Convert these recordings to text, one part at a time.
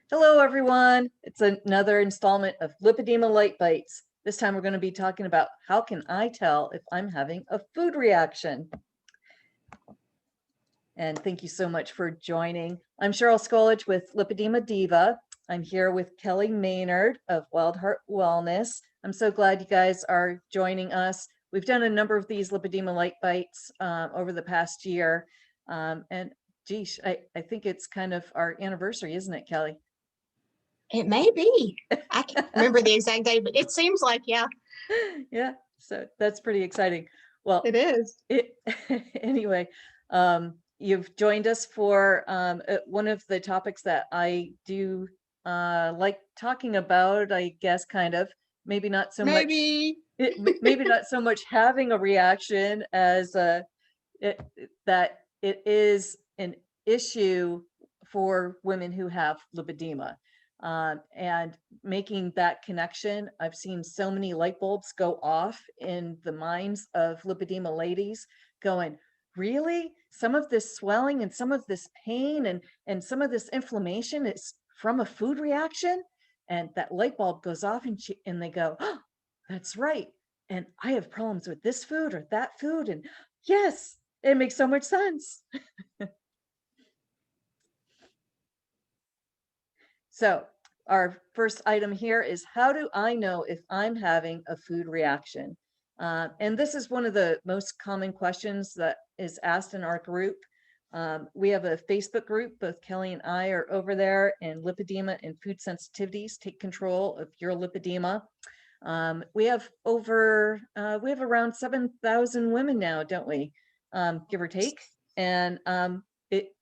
Hello, everyone. It's another installment of Lipedema Lite Bites. This time we're going to be talking about how can I tell if I'm having a food reaction? And thank you so much for joining. I'm Cheryl Skolage with Lipedema Diva. I'm here with Kelly Maynard of WIlderheart Wellness. I'm so glad you guys are joining us. We've done a number of these Lipedema Lite Bites over the past year. And geez, I think it's kind of our anniversary, isn't it, Kelly? It may be. I can't remember the exact date, but it seems like, yeah. Yeah, so that's pretty exciting. Well, It is. Anyway, you've joined us for one of the topics that I do like talking about, I guess, kind of. Maybe not so much. Maybe. Maybe not so much having a reaction as that it is an issue for women who have lipedema. And making that connection, I've seen so many light bulbs go off in the minds of lipedema ladies going, really? Some of this swelling and some of this pain and some of this inflammation is from a food reaction? And that light bulb goes off and they go, oh, that's right. And I have problems with this food or that food. And yes, it makes so much sense. So our first item here is, how do I know if I'm having a food reaction? And this is one of the most common questions that is asked in our group. We have a Facebook group, both Kelly and I are over there, and Lipedema and Food Sensitivities take control of your lipedema. We have around 7,000 women now, don't we? Give or take. And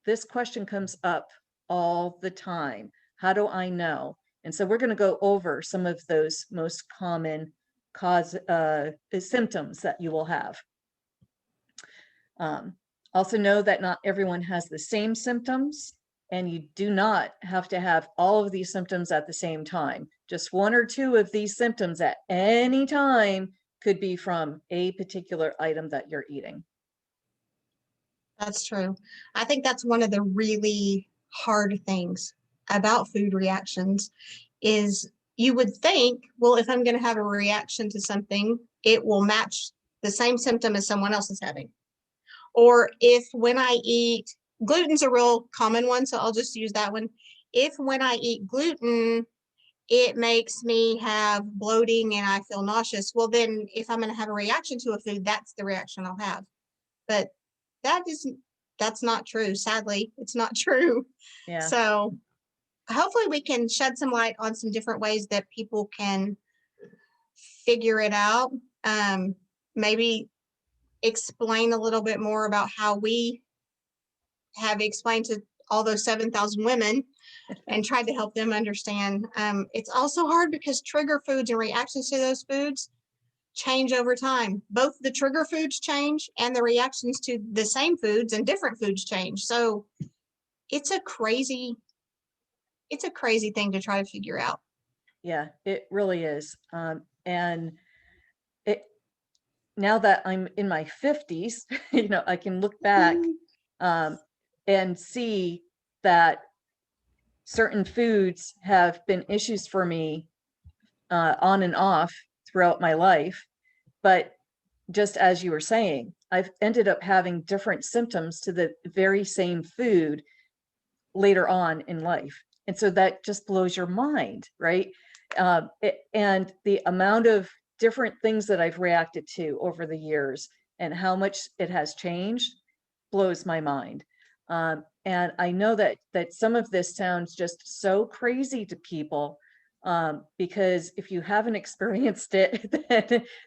this question comes up all the time. How do I know? And so we're going to go over some of those most common symptoms that you will have. Also know that not everyone has the same symptoms, and you do not have to have all of these symptoms at the same time. Just one or two of these symptoms at any time could be from a particular item that you're eating. That's true. I think that's one of the really hard things about food reactions is you would think, well, if I'm going to have a reaction to something, it will match the same symptom as someone else is having. Or if when I eat, gluten's a real common one, so I'll just use that one. If when I eat gluten, it makes me have bloating and I feel nauseous, well, then if I'm going to have a reaction to a food, that's the reaction I'll have. But that's not true. Sadly, it's not true. Yeah. So hopefully we can shed some light on some different ways that people can figure it out. Maybe explain a little bit more about how we have explained to all those 7,000 women and tried to help them understand. It's also hard because trigger foods and reactions to those foods change over time. Both the trigger foods change and the reactions to the same foods and different foods change. So it's a crazy thing to try to figure out. Yeah, it really is. And now that I'm in my 50s, I can look back and see that certain foods have been issues for me on and off throughout my life. But just as you were saying, I've ended up having different symptoms to the very same food later on in life. And so that just blows your mind, right? And the amount of different things that I've reacted to over the years and how much it has changed blows my mind. And I know that some of this sounds just so crazy to people, because if you haven't experienced it,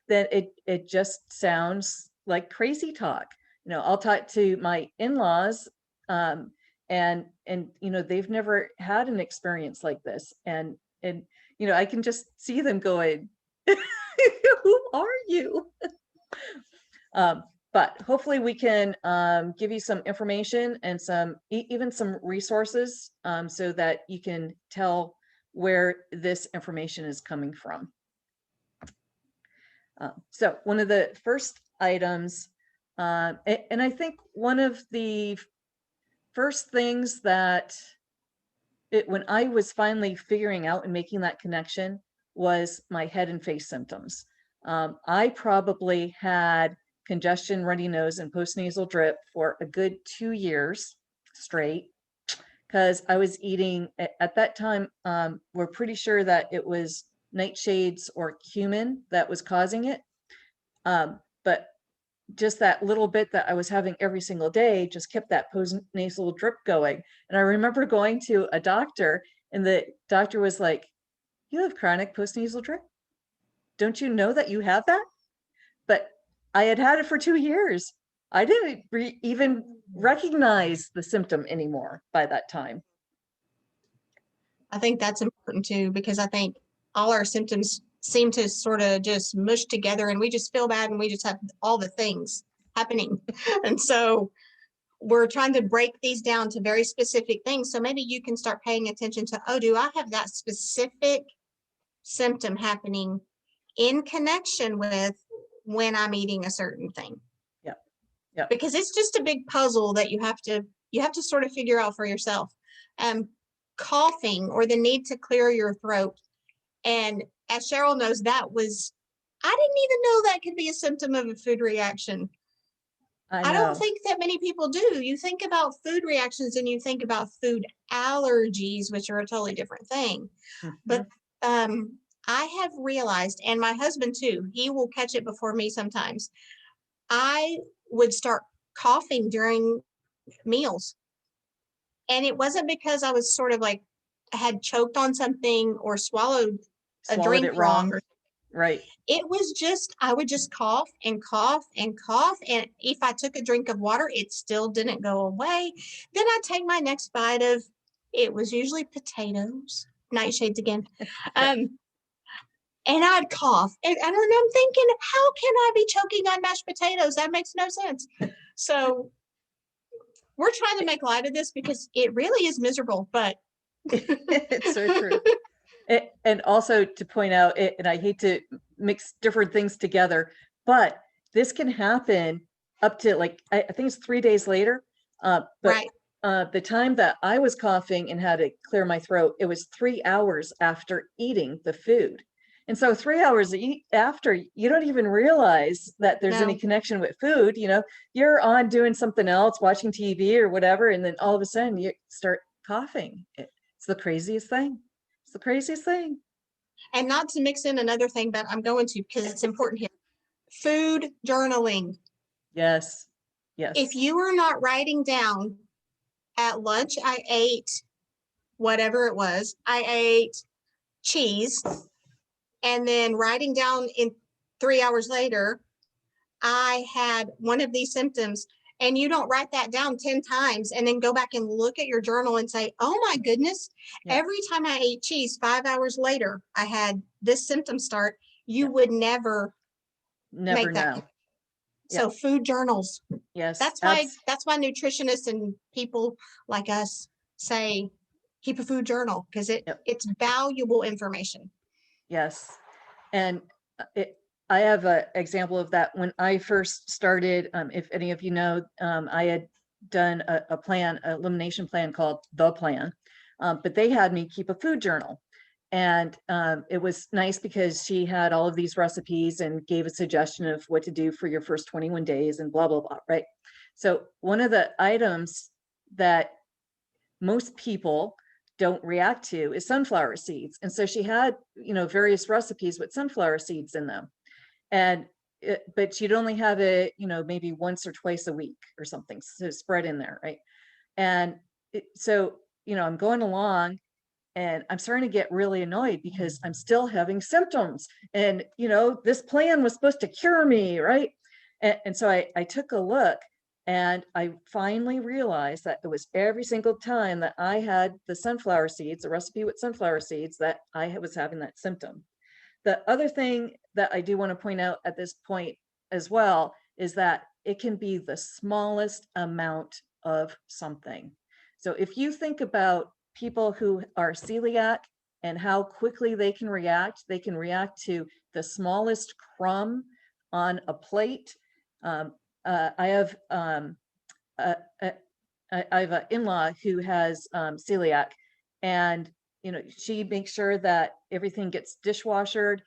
then it just sounds like crazy talk. I'll talk to my in-laws, and they've never had an experience like this, and I can just see them going, who are you? But hopefully we can give you some information and even some resources, so that you can tell where this information is coming from. So one of the first items, and I think one of the first things that when I was finally figuring out and making that connection was my head and face symptoms. I probably had congestion, runny nose, and postnasal drip for a good 2 years straight, because I was eating at that time. We're pretty sure that it was nightshades or cumin that was causing it. But just that little bit that I was having every single day just kept that postnasal drip going. And I remember going to a doctor, and the doctor was like, "You have chronic postnasal drip? Don't you know that you have that?" But I had had it for 2 years. I didn't even recognize the symptom anymore by that time. I think that's important too, because I think all our symptoms seem to sort of just mush together and we just feel bad and we just have all the things happening. And so we're trying to break these down to very specific things. So maybe you can start paying attention to, oh, do I have that specific symptom happening in connection with when I'm eating a certain thing? Yeah. Yeah. Because it's just a big puzzle that you have to sort of figure out for yourself. Coughing or the need to clear your throat. And as Cheryl knows, I didn't even know that could be a symptom of a food reaction. I don't think that many people do. You think about food reactions and you think about food allergies, which are a totally different thing. Mm-hmm. But I have realized, and my husband too, he will catch it before me sometimes. I would start coughing during meals. And it wasn't because I was sort of like had choked on something or swallowed a drink wrong. Right. It was just, I would just cough and cough and cough. And if I took a drink of water, it still didn't go away. Then I'd take my next bite of, it was usually potatoes, nightshades again. And I'd cough. And I'm thinking, how can I be choking on mashed potatoes? That makes no sense. So we're trying to make light of this because it really is miserable, but it's so true. And also to point out, and I hate to mix different things together, but this can happen up to like, I think it's 3 days later. But right. The time that I was coughing and had to clear my throat, it was 3 hours after eating the food. And so 3 hours after, you don't even realize that there's any connection with food. You know, you're on doing something else, watching TV or whatever, and then all of a sudden you start coughing. It's the craziest thing. It's the craziest thing. And not to mix in another thing, but I'm going to because it's important here. Food journaling. Yes. Yes. If you are not writing down, at lunch, I ate whatever it was. I ate cheese. And then writing down in 3 hours later, I had one of these symptoms. And you don't write that down 10 times and then go back and look at your journal and say, oh my goodness, every time I ate cheese, 5 hours later, I had this symptom start. You would never make that. Know. So food journals. Yes. That's why nutritionists and people like us say, keep a food journal because it's valuable information. Yes. And I have an example of that. When I first started, if any of you know, I had done a elimination plan called The Plan, but they had me keep a food journal. And it was nice because she had all of these recipes and gave a suggestion of what to do for your first 21 days and blah, blah, blah, right? So one of the items that most people don't react to is sunflower seeds. And so she had, various recipes with sunflower seeds in them. But you'd only have it, maybe once or twice a week or something, so spread in there, right? And so, I'm going along and I'm starting to get really annoyed because I'm still having symptoms. And, this plan was supposed to cure me, right? And so I took a look and I finally realized that it was every single time that I had the sunflower seeds, a recipe with sunflower seeds, that I was having that symptom. The other thing that I do want to point out at this point as well is that it can be the smallest amount of something. So if you think about people who are celiac and how quickly they can react to the smallest crumb on a plate. I have an in-law who has celiac, And, she makes sure that everything gets dishwashered.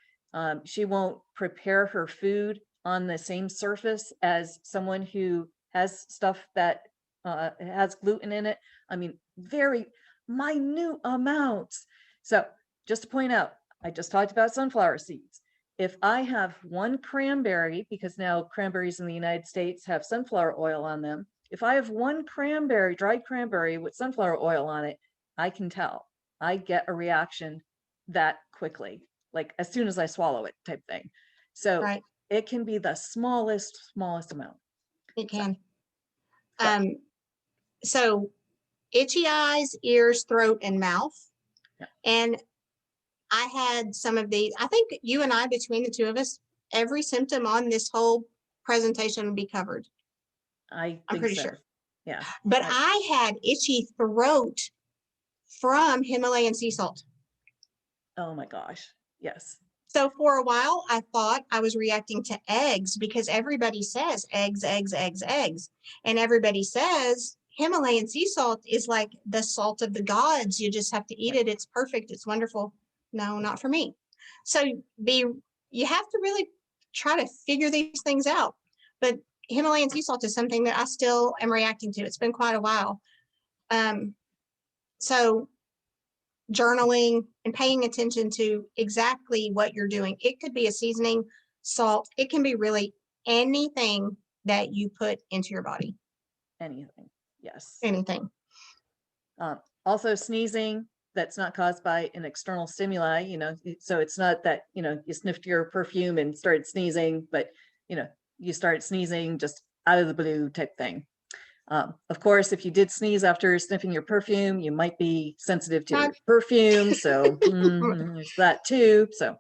She won't prepare her food on the same surface as someone who has stuff that has gluten in it. I mean, very minute amounts. So just to point out, I just talked about sunflower seeds. If I have one cranberry, because now cranberries in the United States have sunflower oil on them, if I have one cranberry, dried cranberry with sunflower oil on it, I can tell. I get a reaction that quickly, like as soon as I swallow it type thing. So Right. it can be the smallest amount. It can. But So itchy eyes, ears, throat, and mouth. yeah, And I had some of these. I think you and I, between the two of us, every symptom on this whole presentation would be covered. I I'm think pretty so. sure. Yeah. But I had itchy throat from Himalayan sea salt. Oh my gosh. Yes. So for a while, I thought I was reacting to eggs because everybody says eggs, eggs, eggs, eggs. And everybody says Himalayan sea salt is like the salt of the gods. You just have to eat it. It's perfect. It's wonderful. No, not for me. So you have to really try to figure these things out. But Himalayan sea salt is something that I still am reacting to. It's been quite a while. So journaling and paying attention to exactly what you're doing. It could be a seasoning, salt. It can be really anything that you put into your body. Anything. Yes. Anything. Also sneezing that's not caused by an external stimuli, so it's not that, you sniffed your perfume and started sneezing, but, you started sneezing just out of the blue type thing. Of course, if you did sneeze after sniffing your perfume, you might be sensitive to your perfume. So there's that too. So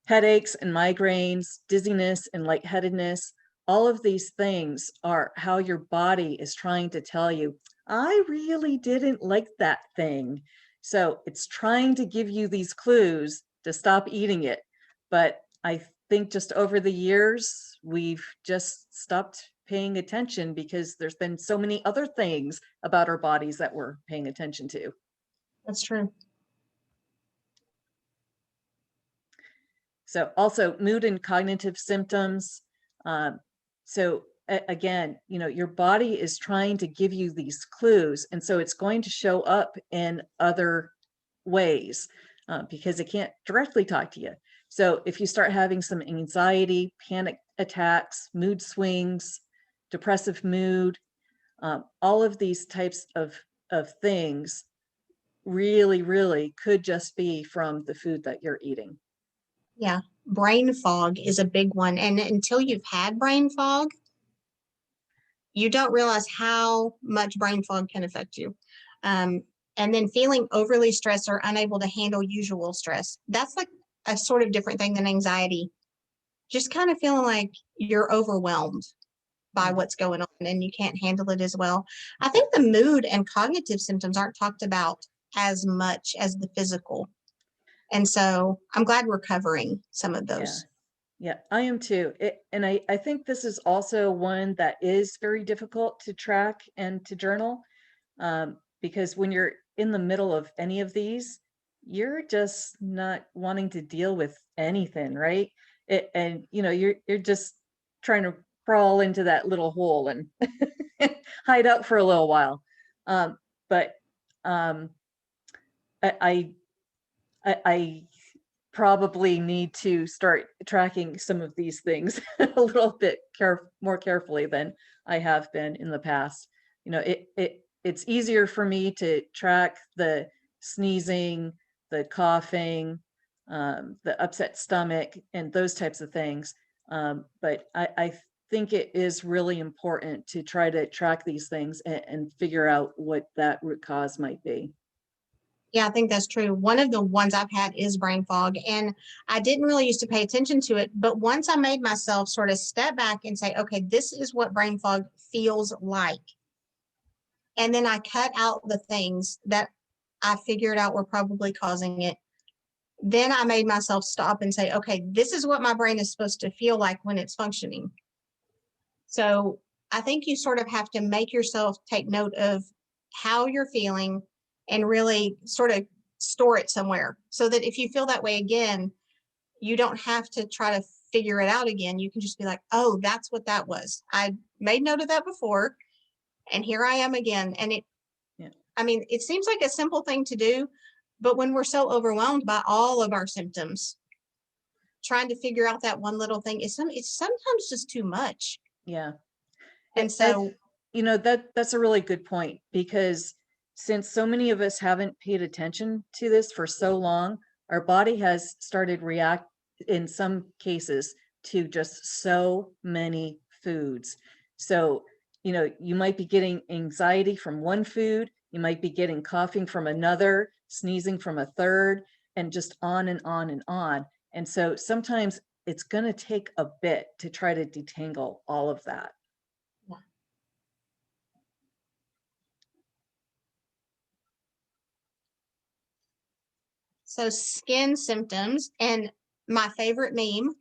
headaches and migraines, dizziness and lightheadedness, all of these things are how your body is trying to tell you, I really didn't like that thing. So it's trying to give you these clues to stop eating it. But I think just over the years, we've just stopped paying attention because there's been so many other things about our bodies that we're paying attention to. That's true. So also mood and cognitive symptoms. So again, your body is trying to give you these clues. And so it's going to show up in other ways because it can't directly talk to you. So if you start having some anxiety, panic attacks, mood swings, depressive mood, all of these types of things really could just be from the food that you're eating. Yeah. Brain fog is a big one. And until you've had brain fog, you don't realize how much brain fog can affect you. And then feeling overly stressed or unable to handle usual stress. That's like a sort of different thing than anxiety. Just kind of feeling like you're overwhelmed by what's going on and you can't handle it as well. I think the mood and cognitive symptoms aren't talked about as much as the physical. And so I'm glad we're covering some of those. Yeah, I am too. And I think this is also one that is very difficult to track and to journal because when you're in the middle of any of these, you're just not wanting to deal with anything, right? And you're just trying to crawl into that little hole and hide out for a little while. But I probably need to start tracking some of these things a little bit more carefully than I have been in the past. It's easier for me to track the sneezing, the coughing, the upset stomach, and those types of things. But I think it is really important to try to track these things and figure out what that root cause might be. Yeah, I think that's true. One of the ones I've had is brain fog, and I didn't really used to pay attention to it. But once I made myself sort of step back and say, okay, this is what brain fog feels like. And then I cut out the things that I figured out were probably causing it. Then I made myself stop and say, okay, this is what my brain is supposed to feel like when it's functioning. So I think you sort of have to make yourself take note of how you're feeling and really sort of store it somewhere so that if you feel that way again, you don't have to try to figure it out again. You can just be like, oh, that's what that was. I made note of that before, and here I am again. And I mean, it seems like a simple thing to do, but when we're so overwhelmed by all of our symptoms, trying to figure out that one little thing it's sometimes just too much. Yeah. And so, that's a really good point, because since so many of us haven't paid attention to this for so long, our body has started react in some cases to just so many foods. So, you might be getting anxiety from one food, you might be getting coughing from another, sneezing from a third, and just on and on and on. And so sometimes it's going to take a bit to try to detangle all of that. so skin symptoms, and my favorite meme,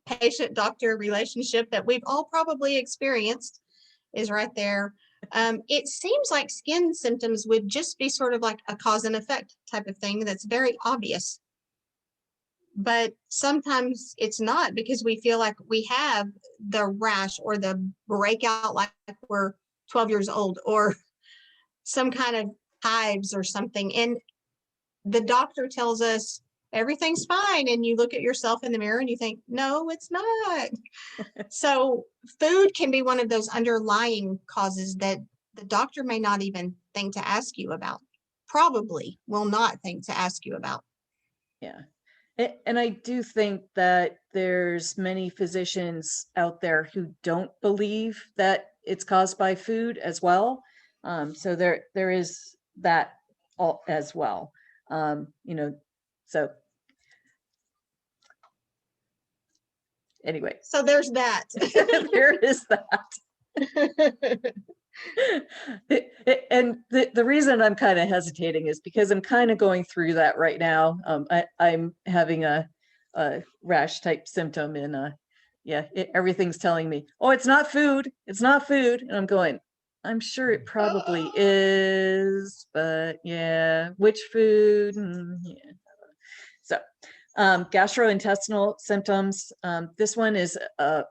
patient doctor relationship that we've all probably experienced, is right there. It seems like skin symptoms would just be sort of like a cause and effect type of thing that's very obvious. But sometimes it's not, because we feel like we have the rash or the breakout like we're 12 years old, or some kind of hives or something. And the doctor tells us everything's fine. And you look at yourself in the mirror and you think, no, it's not. So food can be one of those underlying causes that the doctor may not even think to ask you about, probably will not think to ask you about. Yeah. And I do think that there's many physicians out there who don't believe that it's caused by food as well. So there is that all as well. So anyway, so there's that. there is that. And the reason I'm kind of hesitating is because I'm kind of going through that right now. I'm having a rash type symptom, and everything's telling me, oh, it's not food, and I'm going, I'm sure it probably is, but yeah, which food? Yeah. So gastrointestinal symptoms, this one is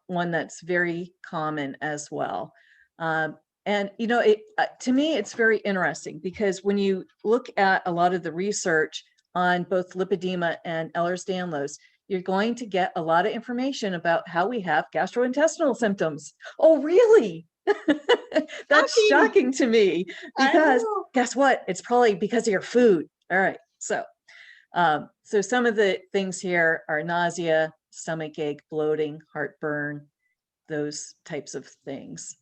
one that's very common as well. And to me, it's very interesting, because when you look at a lot of the research on both lipedema and Ehlers-Danlos, you're going to get a lot of information about how we have gastrointestinal symptoms. Oh, really? That's shocking to me, because guess what? It's probably because of your food. All right. So some of the things here are nausea, stomach ache, bloating, heartburn, those types of things.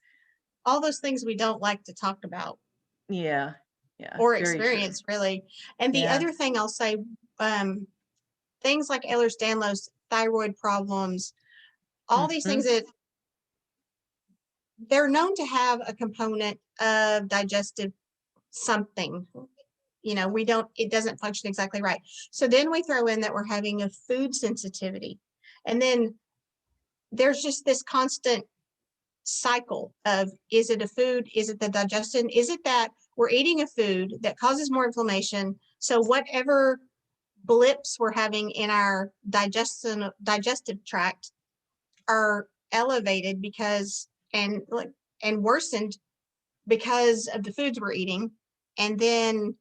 All those things we don't like to talk about. Yeah. Or experience, really. And the other thing I'll say, things like Ehlers-Danlos, thyroid problems, all these things that they're known to have a component of digestive something. It doesn't function exactly right. So then we throw in that we're having a food sensitivity. And then there's just this constant cycle of, is it a food? Is it the digestion? Is it that we're eating a food that causes more inflammation? So whatever blips we're having in our digestive tract are elevated and worsened because of the foods we're eating. And then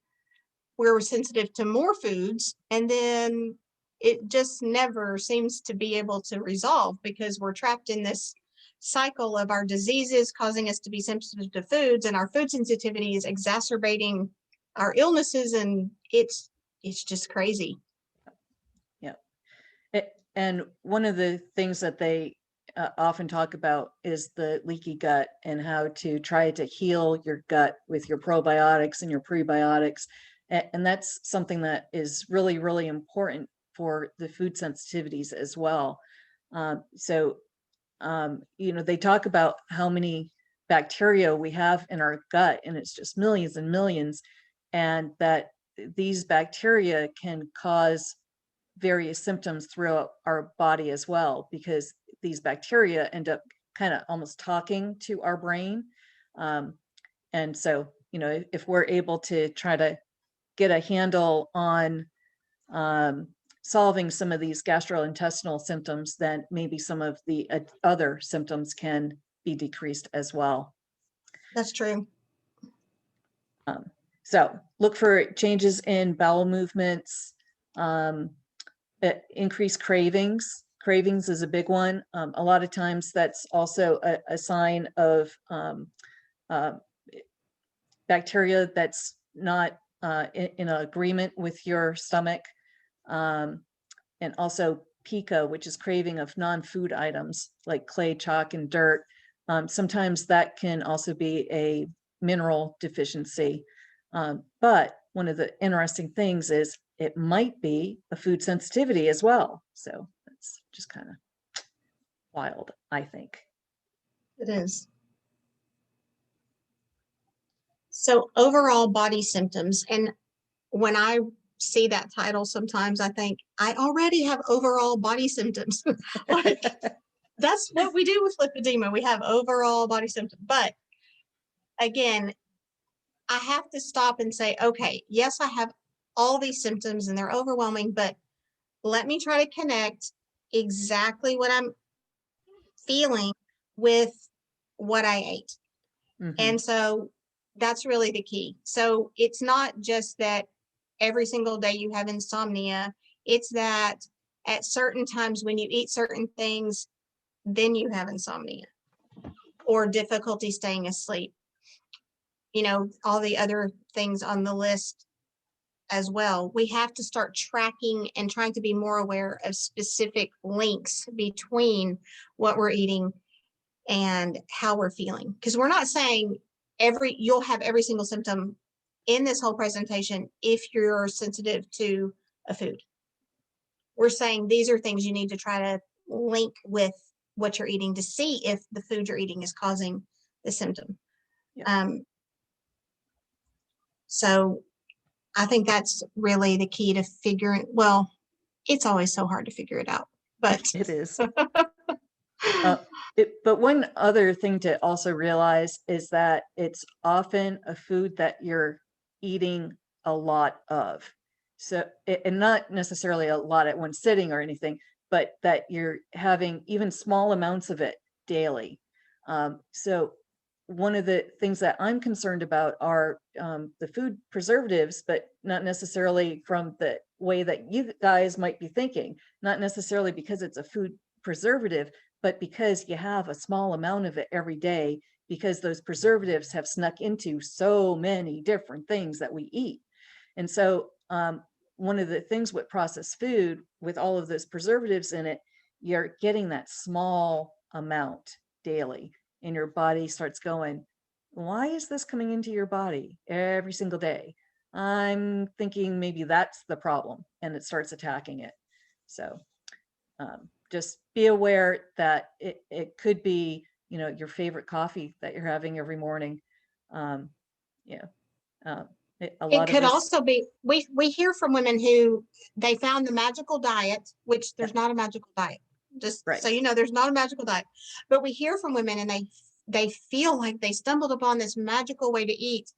we're sensitive to more foods, and then it just never seems to be able to resolve, because we're trapped in this cycle of our diseases causing us to be sensitive to foods, and our food sensitivity is exacerbating our illnesses, and it's just crazy. Yeah. And one of the things that they often talk about is the leaky gut, and how to try to heal your gut with your probiotics and your prebiotics. And that's something that is really, really important for the food sensitivities as well. They talk about how many bacteria we have in our gut, and it's just millions and millions, and that these bacteria can cause various symptoms throughout our body as well, because these bacteria end up kind of almost talking to our brain. And so you know, if we're able to try to get a handle on solving some of these gastrointestinal symptoms, then maybe some of the other symptoms can be decreased as well. That's true. So look for changes in bowel movements, increased cravings. Cravings is a big one. A lot of times that's also a sign of bacteria that's not in agreement with your stomach. And also pica, which is craving of non-food items like clay, chalk, and dirt. Sometimes that can also be a mineral deficiency. But one of the interesting things is it might be a food sensitivity as well. So that's just kind of wild, I think. It is. So overall body symptoms, and when I see that title, sometimes I think I already have overall body symptoms. Like, that's what we do with lipedema. We have overall body symptoms. But again, I have to stop and say, okay, yes, I have all these symptoms and they're overwhelming, but let me try to connect exactly what I'm feeling with what I ate. Mhm. And so that's really the key. So it's not just that every single day you have insomnia, it's that at certain times when you eat certain things, then you have insomnia or difficulty staying asleep. You know, all the other things on the list as well. We have to start tracking and trying to be more aware of specific links between what we're eating and how we're feeling. Because we're not saying you'll have every single symptom in this whole presentation if you're sensitive to a food. We're saying these are things you need to try to link with what you're eating to see if the food you're eating is causing the symptom. Yeah. So I think that's really the key to figuring, well, it's always so hard to figure it out, but It is. But one other thing to also realize is that it's often a food that you're eating a lot of. So, and not necessarily a lot at one sitting or anything, but that you're having even small amounts of it daily. So one of the things that I'm concerned about are the food preservatives, but not necessarily from the way that you guys might be thinking, not necessarily because it's a food preservative, but because you have a small amount of it every day, because those preservatives have snuck into so many different things that we eat. And so one of the things with processed food, with all of those preservatives in it, you're getting that small amount daily, and your body starts going, why is this coming into your body every single day? I'm thinking maybe that's the problem, and it starts attacking it. So just be aware that it could be, you know, your favorite coffee that you're having every morning. Yeah. A it lot of could us, also be, we hear from women who they found the magical diet, which there's not a magical diet. Just so right. you know, there's not a magical diet, but we hear from women and they feel like they stumbled upon this magical way to eat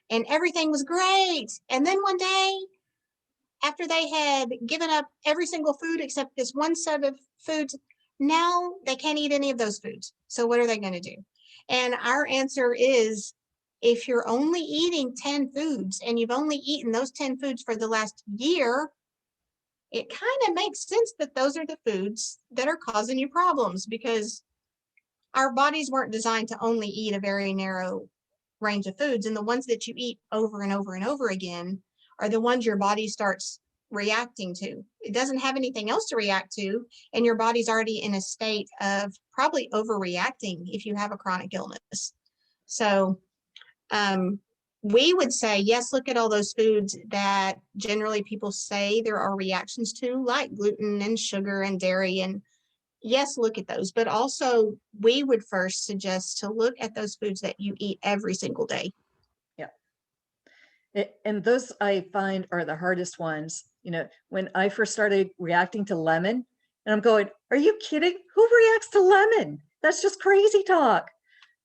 and everything was great. And then one day, after they had given up every single food except this one set of foods, now they can't eat any of those foods. So what are they going to do? And our answer is, if you're only eating 10 foods and you've only eaten those 10 foods for the last year, it kind of makes sense that those are the foods that are causing you problems, because our bodies weren't designed to only eat a very narrow range of foods. And the ones that you eat over and over and over again are the ones your body starts reacting to. It doesn't have anything else to react to, and your body's already in a state of probably overreacting if you have a chronic illness. So we would say, yes, look at all those foods that generally people say there are reactions to, like gluten and sugar and dairy, and yes, look at those, but also we would first suggest to look at those foods that you eat every single day. Yeah. And those I find are the hardest ones. You know, when I first started reacting to lemon, and I'm going, are you kidding? Who reacts to lemon? That's just crazy talk.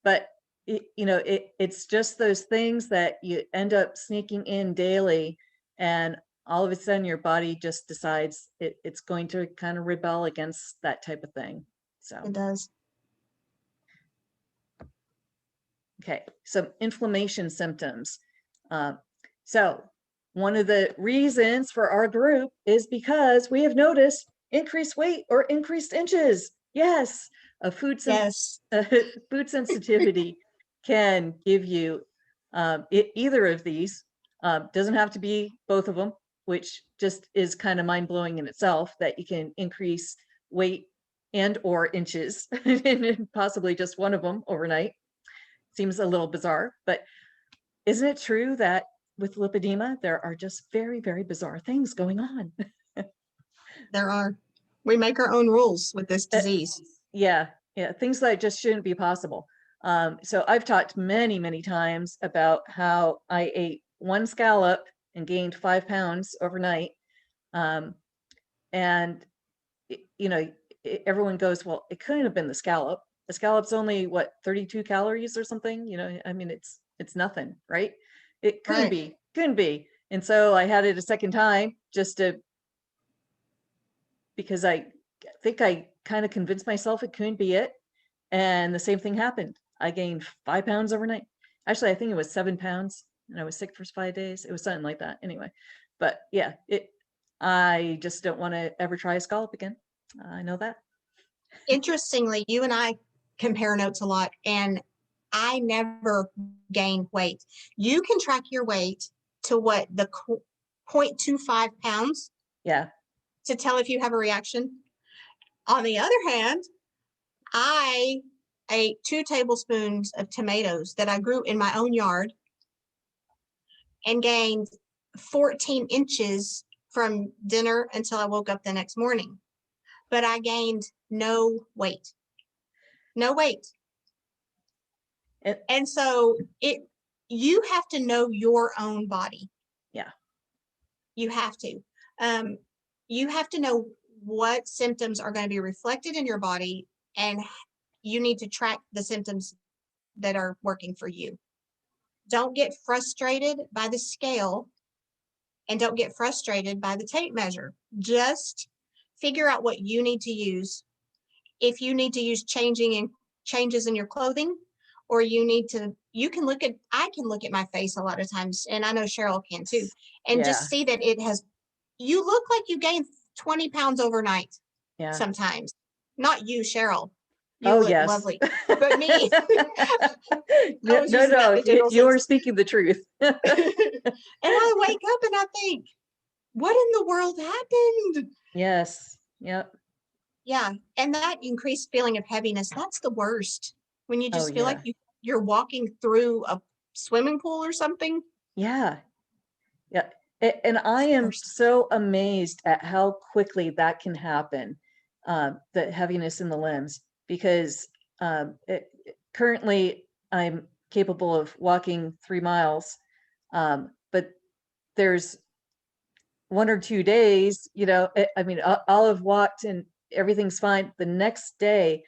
But it's just those things that you end up sneaking in daily, and all of a sudden your body just decides it's going to kind of rebel against that type of thing. So It does. okay, some inflammation symptoms. So one of the reasons for our group is because we have noticed increased weight or increased inches. Yes, a food Yes. food sensitivity can give you either of these. Doesn't have to be both of them, which just is kind of mind-blowing in itself, that you can increase weight and or inches and possibly just one of them overnight. Seems a little bizarre, but isn't it true that with lipedema, there are just very, very bizarre things going on? There are. We make our own rules with this disease. Yeah, things that just shouldn't be possible. So I've talked many, many times about how I ate one scallop and gained 5 pounds overnight. And, everyone goes, well, it couldn't have been the scallop. The scallop's only, what, 32 calories or something? I mean, it's nothing, right? It couldn't Right. be. And so I had it a second time because I think I kind of convinced myself it couldn't be it. And the same thing happened. I gained 5 pounds overnight. Actually, I think it was 7 pounds, and I was sick for 5 days. It was something like that. Anyway, but yeah, I just don't want to ever try a scallop again. I know that. Interestingly, you and I compare notes a lot, and I never gain weight. You can track your weight to what, the 0.25 pounds Yeah. to tell if you have a reaction. On the other hand, I ate 2 tablespoons of tomatoes that I grew in my own yard and gained 14 inches from dinner until I woke up the next morning. But I gained no weight. No weight. And so you have to know your own body. Yeah. You have to. You have to know what symptoms are going to be reflected in your body, and you need to track the symptoms that are working for you. Don't get frustrated by the scale, and don't get frustrated by the tape measure. Just figure out what you need to use. If you need to use changes in your clothing, or you can look at, I can look at my face a lot of times, and I know Cheryl can too, and just see that you look like you gained 20 pounds overnight. Yeah. Sometimes. Not you, Cheryl. You Oh, look yes. lovely. But me. No, you are speaking the truth. And I wake up and I think, what in the world happened? Yes. Yep. Yeah. And that increased feeling of heaviness, that's the worst. When you just feel like you're walking through a swimming pool or something. Yeah. Yeah. And I am so amazed at how quickly that can happen, the heaviness in the limbs, because currently I'm capable of walking 3 miles, but there's 1 or 2 days, I mean, I'll have walked and everything's fine. The next day,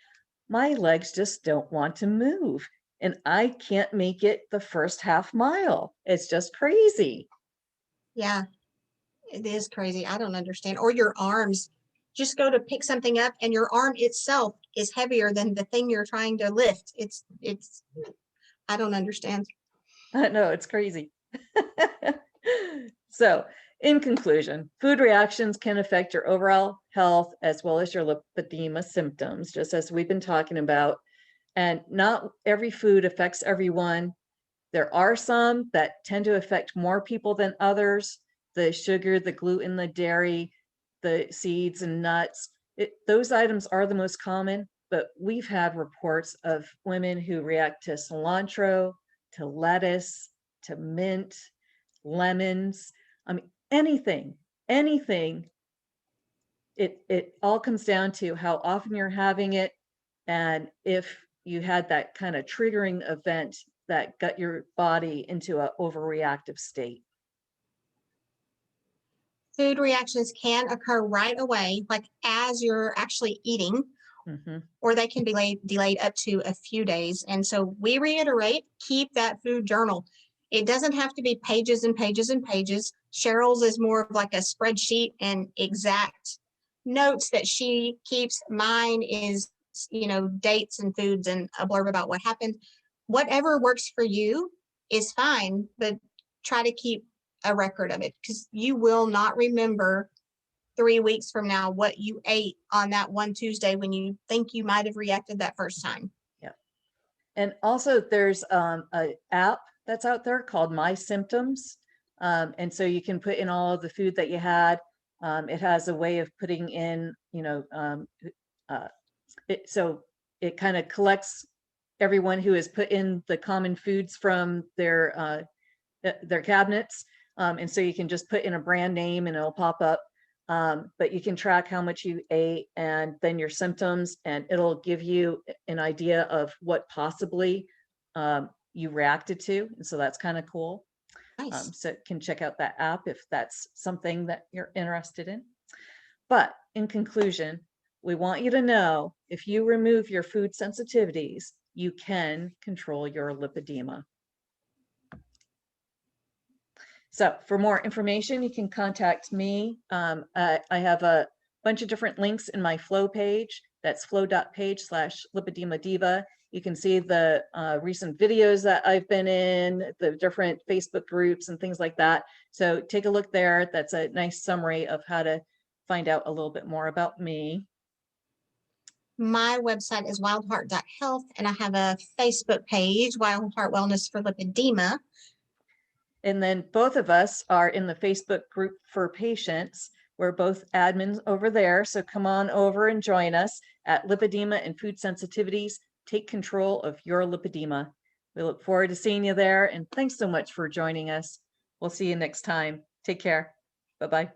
my legs just don't want to move, and I can't make it the first half mile. It's just crazy. Yeah, it is crazy. I don't understand. Or your arms. Just go to pick something up and your arm itself is heavier than the thing you're trying to lift. I don't understand. I know, it's crazy. So, in conclusion, food reactions can affect your overall health as well as your lipedema symptoms, just as we've been talking about. And not every food affects everyone. There are some that tend to affect more people than others. The sugar, the gluten, the dairy, the seeds and nuts, those items are the most common, but we've had reports of women who react to cilantro, to lettuce, to mint, lemons. I mean, anything. It all comes down to how often you're having it, and if you had that kind of triggering event that got your body into an overreactive state. Food reactions can occur right away, like as you're actually eating, Mhm. or they can be delayed up to a few days. And so we reiterate, keep that food journal. It doesn't have to be pages and pages and pages. Cheryl's is more of like a spreadsheet and exact notes that she keeps. Mine is, dates and foods and a blurb about what happened. Whatever works for you is fine, but try to keep a record of it, because you will not remember 3 weeks from now what you ate on that one Tuesday when you think you might have reacted that first time. Yeah. And also there's a app that's out there called My Symptoms. And so you can put in all of the food that you had. It has a way of putting in, so it kind of collects everyone who has put in the common foods from their cabinets. And so you can just put in a brand name and it'll pop up. But you can track how much you ate and then your symptoms, and it'll give you an idea of what possibly you reacted to. And so that's kind of cool. Nice. So you can check out that app if that's something that you're interested in. But in conclusion, we want you to know if you remove your food sensitivities, you can control your lipedema. So for more information, you can contact me. I have a bunch of different links in my flow page. That's flow.page/lipedema diva. You can see the recent videos that I've been in, the different Facebook groups and things like that. So take a look there. That's a nice summary of how to find out a little bit more about me. My website is wildheart.health, and I have a Facebook page, Wildheart Wellness for Lipedema. And then both of us are in the Facebook group for patients. We're both admins over there. So come on over and join us at Lipedema and Food Sensitivities. Take control of your lipedema. We look forward to seeing you there. And thanks so much for joining us. We'll see you next time. Take care. Bye-bye.